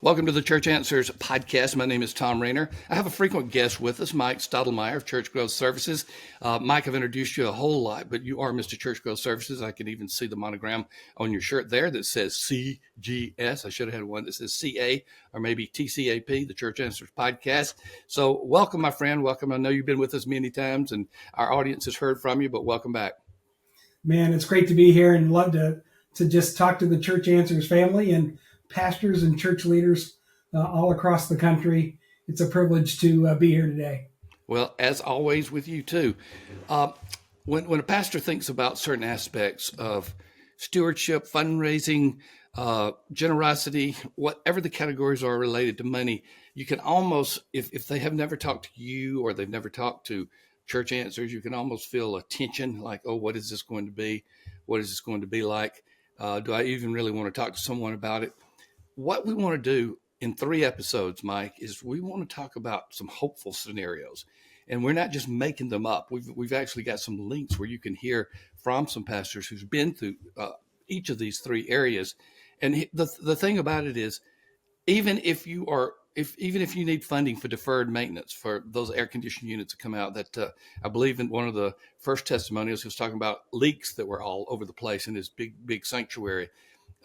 Welcome to the Church Answers podcast. My name is Thom Rainer. I have a frequent guest with us, Mike Stadelmayer of Church Growth Services. Mike, I've introduced you a whole lot, but you are Mr. Church Growth Services. I can even see the monogram on your shirt there that says CGS. I should have had one that says CA or maybe TCAP, the Church Answers podcast. So welcome, my friend. Welcome. I know you've been with us many times and our audience has heard from you, but welcome back. Man, it's great to be here and love to just talk to the Church Answers family and pastors and church leaders all across the country. It's a privilege to be here today. Well, as always with you too. When a pastor thinks about certain aspects of stewardship, fundraising, generosity, whatever the categories are related to money, you can almost, if they have never talked to you or they've never talked to Church Answers, you can almost feel a tension like, oh, what is this going to be? What is this going to be like? Do I even really want to talk to someone about it? What we want to do in 3 episodes, Mike, is we want to talk about some hopeful scenarios. And we're not just making them up. We've actually got some links where you can hear from some pastors who's been through each of these 3 areas. And the thing about it is, even if you need funding for deferred maintenance for those air conditioning units that come out, that I believe in one of the first testimonials, he was talking about leaks that were all over the place in this big sanctuary.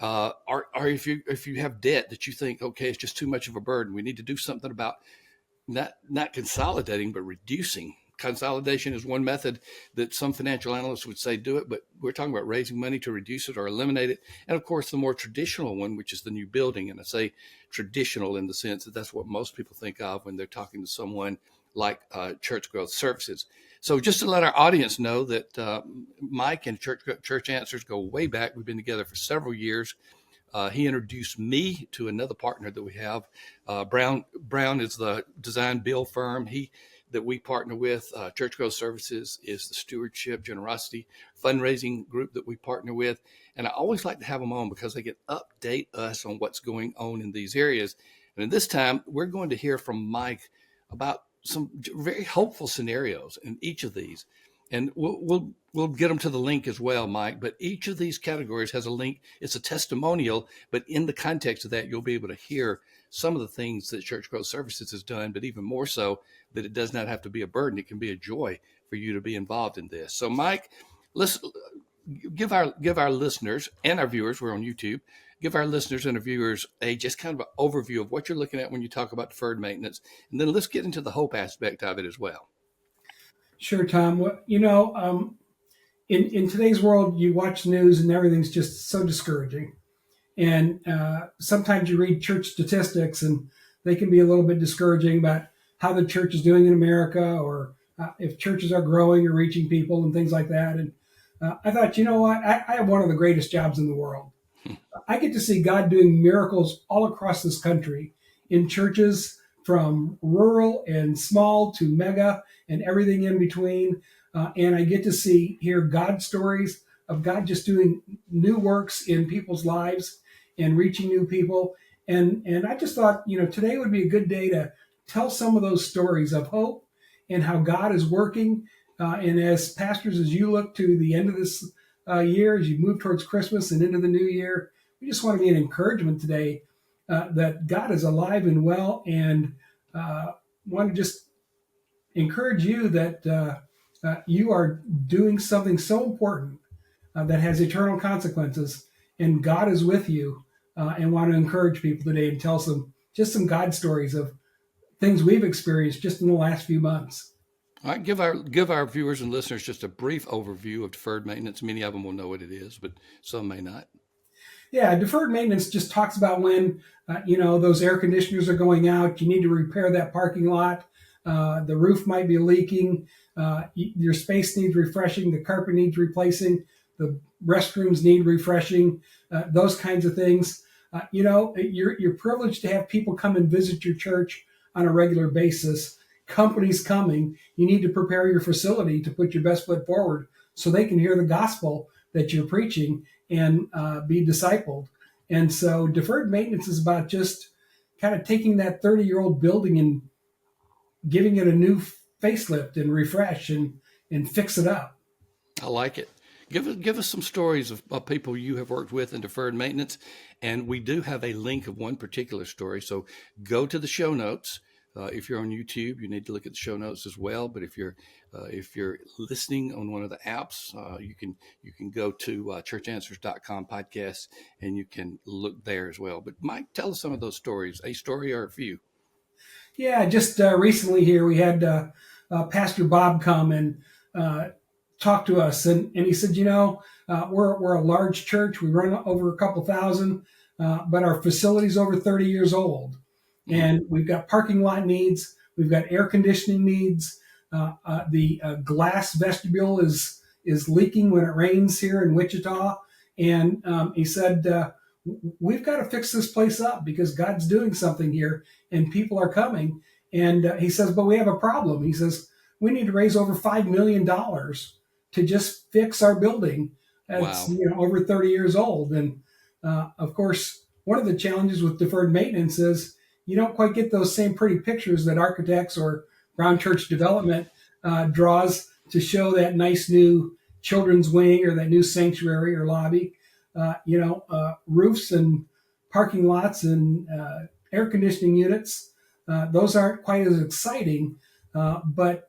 Or if you have debt that you think, okay, it's just too much of a burden, we need to do something about not consolidating, but reducing. Consolidation is one method that some financial analysts would say do it, but we're talking about raising money to reduce it or eliminate it. And of course, the more traditional one, which is the new building. And I say traditional in the sense that that's what most people think of when they're talking to someone like Church Growth Services. So just to let our audience know that Mike and Church Answers go way back. We've been together for several years. He introduced me to another partner that we have. Brown is the design build firm that we partner with. Church Growth Services is the stewardship, generosity, fundraising group that we partner with. And I always like to have them on because they can update us on what's going on in these areas. And this time, we're going to hear from Mike about some very hopeful scenarios in each of these. And we'll get them to the link as well, Mike. But each of these categories has a link. It's a testimonial, but in the context of that, you'll be able to hear some of the things that Church Growth Services has done, but even more so that it does not have to be a burden. It can be a joy for you to be involved in this. So, Mike, let's give our listeners and our viewers, we're on YouTube, give our listeners and our viewers just kind of an overview of what you're looking at when you talk about deferred maintenance. And then let's get into the hope aspect of it as well. Sure, Tom. Well, in today's world, you watch news and everything's just so discouraging. And sometimes you read church statistics and they can be a little bit discouraging about how the church is doing in America or if churches are growing or reaching people and things like that. And I thought, you know what? I have one of the greatest jobs in the world. I get to see God doing miracles all across this country in churches from rural and small to mega and everything in between. And I get to hear God stories of God just doing new works in people's lives and reaching new people. And I just thought, today would be a good day to tell some of those stories of hope and how God is working. And as pastors, as you look to the end of this year, as you move towards Christmas and into the new year, we just want to be an encouragement today that God is alive and well, and want to just encourage you that you are doing something so important that has eternal consequences, and God is with you, and want to encourage people today and tell some God stories of things we've experienced just in the last few months. All right, give our viewers and listeners just a brief overview of deferred maintenance. Many of them will know what it is, but some may not. Yeah, deferred maintenance just talks about when, those air conditioners are going out. You need to repair that parking lot. The roof might be leaking. Your space needs refreshing. The carpet needs replacing. The restrooms need refreshing. Those kinds of things. You're privileged to have people come and visit your church on a regular basis. Companies coming. You need to prepare your facility to put your best foot forward so they can hear the gospel that you're preaching and be discipled. And so deferred maintenance is about just kind of taking that 30-year-old building and giving it a new facelift and refresh and fix it up. I like it. Give us some stories of people you have worked with in deferred maintenance, and we do have a link of one particular story. So go to the show notes. If you're on YouTube, you need to look at the show notes as well. But if you're listening on one of the apps, you can go to churchanswers.com podcast, and you can look there as well. But Mike, tell us some of those stories, a story or a few. Yeah, just recently here we had Pastor Bob come and talk to us, and he said, we're a large church. We run over a couple thousand, but our facility's over 30 years old, and we've got parking lot needs. We've got air conditioning needs. The glass vestibule is leaking when it rains here in Wichita, and he said, we've got to fix this place up because God's doing something here, and people are coming. And he says, but we have a problem. He says, we need to raise over $5 million to just fix our building. That's over 30 years old. And of course, one of the challenges with deferred maintenance is you don't quite get those same pretty pictures that architects or Brown Church Development draws to show that nice new children's wing or that new sanctuary or lobby. Roofs and parking lots and air conditioning units, those aren't quite as exciting, but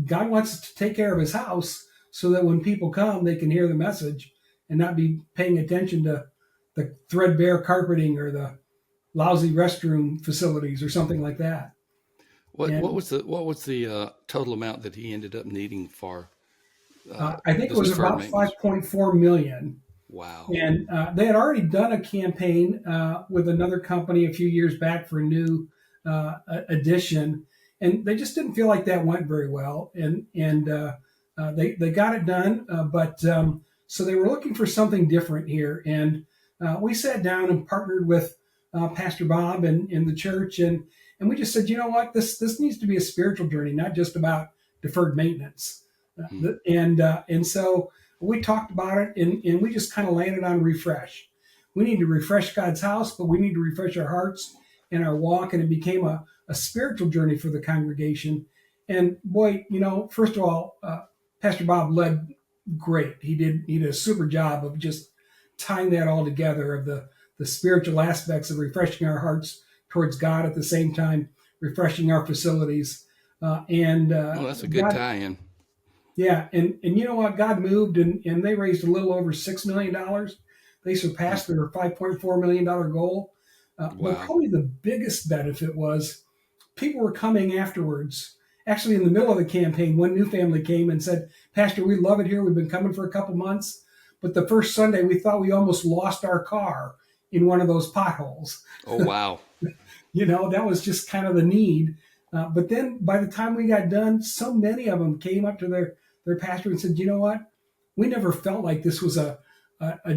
God wants to take care of his house so that when people come, they can hear the message and not be paying attention to the threadbare carpeting or the lousy restroom facilities or something like that. What was the total amount that he ended up needing for? I think it was about 5.4 million. Wow. And they had already done a campaign with another company a few years back for a new addition, and they just didn't feel like that went very well. And they got it done, but so they were looking for something different here. And we sat down and partnered with Pastor Bob and the church, and we just said, you know what, this needs to be a spiritual journey, not just about deferred maintenance. And so we talked about it, and we just kind of landed on refresh. We need to refresh God's house, but we need to refresh our hearts and our walk. And it became a spiritual journey for the congregation. And boy, first of all, Pastor Bob led great. He did a super job of just tying that all together, of the spiritual aspects of refreshing our hearts towards God, at the same time refreshing our facilities. That's a good tie-in. Yeah, and you know what? God moved, and they raised a little over $6 million. They surpassed their $5.4 million goal. But probably the biggest benefit was people were coming afterwards. Actually, in the middle of the campaign, one new family came and said, Pastor, we love it here. We've been coming for a couple months. But the first Sunday, we thought we almost lost our car in one of those potholes. Oh, wow. That was just kind of the need. But then by the time we got done, so many of them came up to their pastor and said, you know what? We never felt like this was a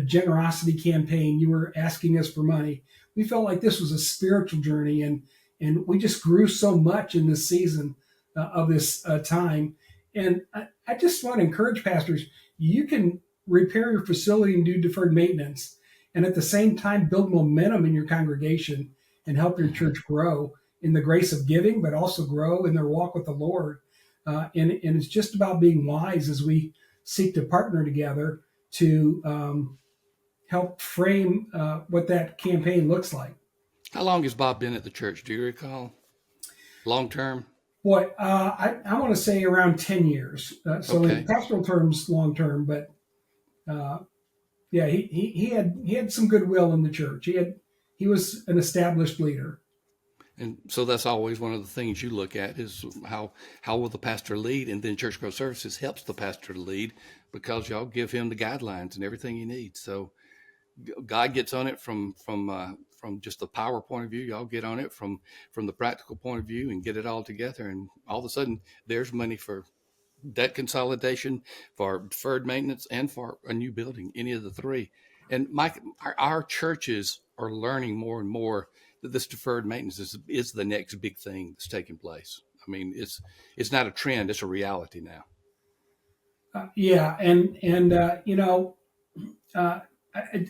generosity campaign. You were asking us for money. We felt like this was a spiritual journey, and we just grew so much in this season of this time. And I just want to encourage pastors, you can repair your facility and do deferred maintenance, and at the same time build momentum in your congregation and help your church grow in the grace of giving, but also grow in their walk with the Lord. And it's just about being wise as we seek to partner together to help frame what that campaign looks like. How long has Bob been at the church? Do you recall? Long term? Boy, I want to say around 10 years. So in pastoral terms, long term, but he had some goodwill in the church. He was an established leader. And so that's always one of the things you look at is how will the pastor lead, and then Church Growth Services helps the pastor to lead because y'all give him the guidelines and everything he needs. So God gets on it from just the power point of view. Y'all get on it from the practical point of view and get it all together. And all of a sudden there's money for debt consolidation, for deferred maintenance, and for a new building, any of the three. And Mike, our churches are learning more and more that this deferred maintenance is the next big thing that's taking place. I mean, it's not a trend; it's a reality now.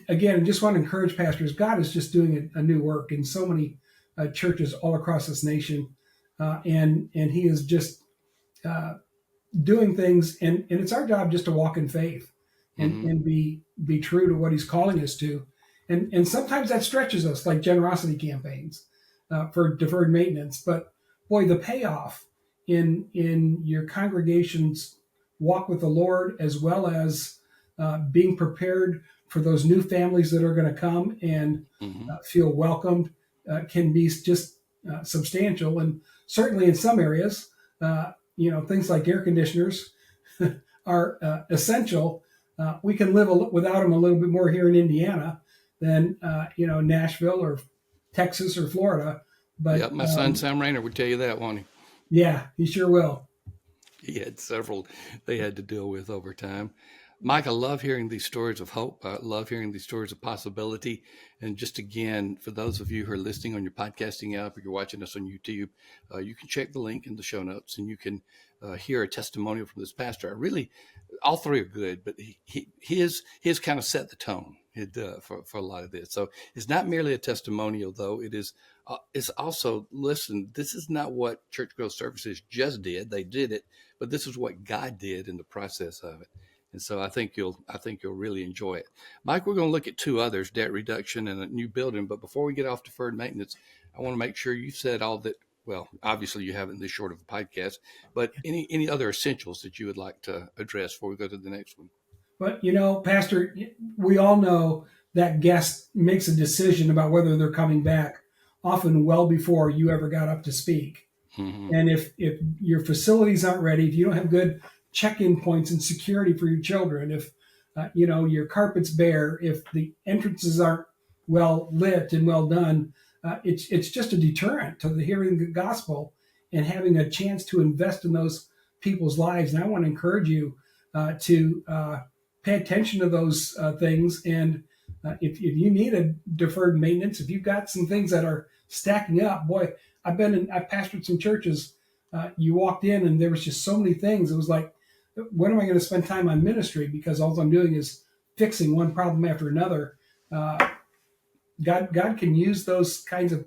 Again, I just want to encourage pastors. God is just doing a new work in so many churches all across this nation, and He is just doing things, and it's our job just to walk in faith and be true to what he's calling us to. And sometimes that stretches us, like generosity campaigns for deferred maintenance. But boy, the payoff in your congregation's walk with the Lord, as well as being prepared for those new families that are going to come and feel welcomed, can be just substantial. And certainly in some areas, things like air conditioners are essential. We can live without them a little bit more here in Indiana than Nashville or Texas or Florida. But yep, my son Sam Rayner would tell you that, won't he? Yeah, he sure will. He had several they had to deal with over time. Mike, I love hearing these stories of hope. I love hearing these stories of possibility. And just again, for those of you who are listening on your podcasting app or you're watching us on YouTube, you can check the link in the show notes and you can hear a testimonial from this pastor. All three are good, but his kind of set the tone for a lot of this. So it's not merely a testimonial, though. It's also, listen, this is not what Church Growth Services just did. They did it, but this is what God did in the process of it. And so I think you'll really enjoy it. Mike, we're going to look at two others, debt reduction and a new building. But before we get off deferred maintenance, I want to make sure you said all that. Well, obviously you haven't this short of a podcast, but any other essentials that you would like to address before we go to the next one? But, Pastor, we all know that guest makes a decision about whether they're coming back often well before you ever got up to speak. Mm-hmm. And if your facilities aren't ready, if you don't have good check-in points and security for your children, if your carpet's bare, if the entrances aren't well lit and well done, it's just a deterrent to the hearing the gospel and having a chance to invest in those people's lives. And I want to encourage you to pay attention to those things. And if you need a deferred maintenance, if you've got some things that are stacking up, boy, I've pastored some churches. You walked in and there was just so many things. It was like, when am I going to spend time on ministry? Because all I'm doing is fixing one problem after another. God can use those kinds of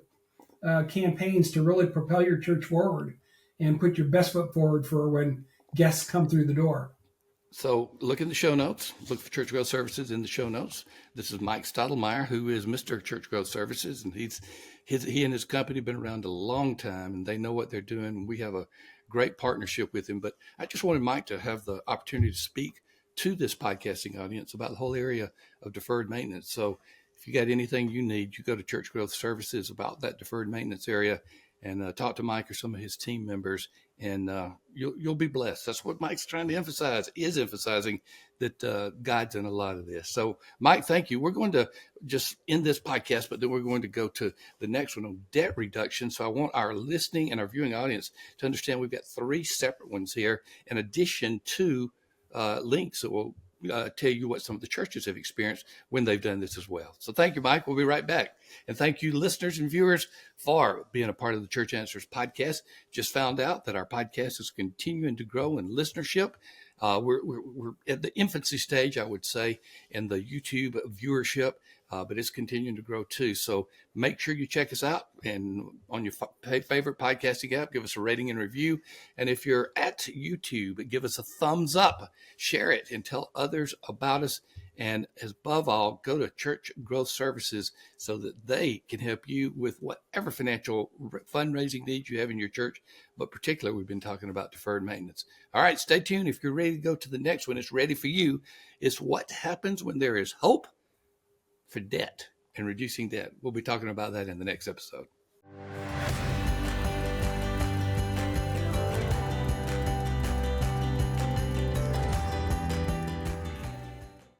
campaigns to really propel your church forward and put your best foot forward for when guests come through the door. So look in the show notes. Look for Church Growth Services in the show notes. This is Mike Stadelmayer, who is Mr. Church Growth Services, and he and his company have been around a long time, and they know what they're doing. We have a great partnership with him. But I just wanted Mike to have the opportunity to speak to this podcasting audience about the whole area of deferred maintenance. So if you got anything you need, you go to Church Growth Services about that deferred maintenance area and talk to Mike or some of his team members, and you'll be blessed. That's what Mike's trying to emphasizing that God's in a lot of this. So, Mike, thank you. We're going to just end this podcast, but then we're going to go to the next one on debt reduction. So I want our listening and our viewing audience to understand we've got three separate ones here, in addition to links that will tell you what some of the churches have experienced when they've done this as well. So thank you, Mike. We'll be right back. And thank you, listeners and viewers, for being a part of the Church Answers podcast. Just found out that our podcast is continuing to grow in listenership. We're at the infancy stage, I would say, in the YouTube viewership, but it's continuing to grow too. So make sure you check us out, and on your favorite podcasting app, give us a rating and review. And if you're at YouTube, give us a thumbs up, share it, and tell others about us. And above all, go to Church Growth Services so that they can help you with whatever financial fundraising needs you have in your church. But particularly, we've been talking about deferred maintenance. All right, stay tuned. If you're ready to go to the next one, it's ready for you. It's what happens when there is hope for debt and reducing debt. We'll be talking about that in the next episode.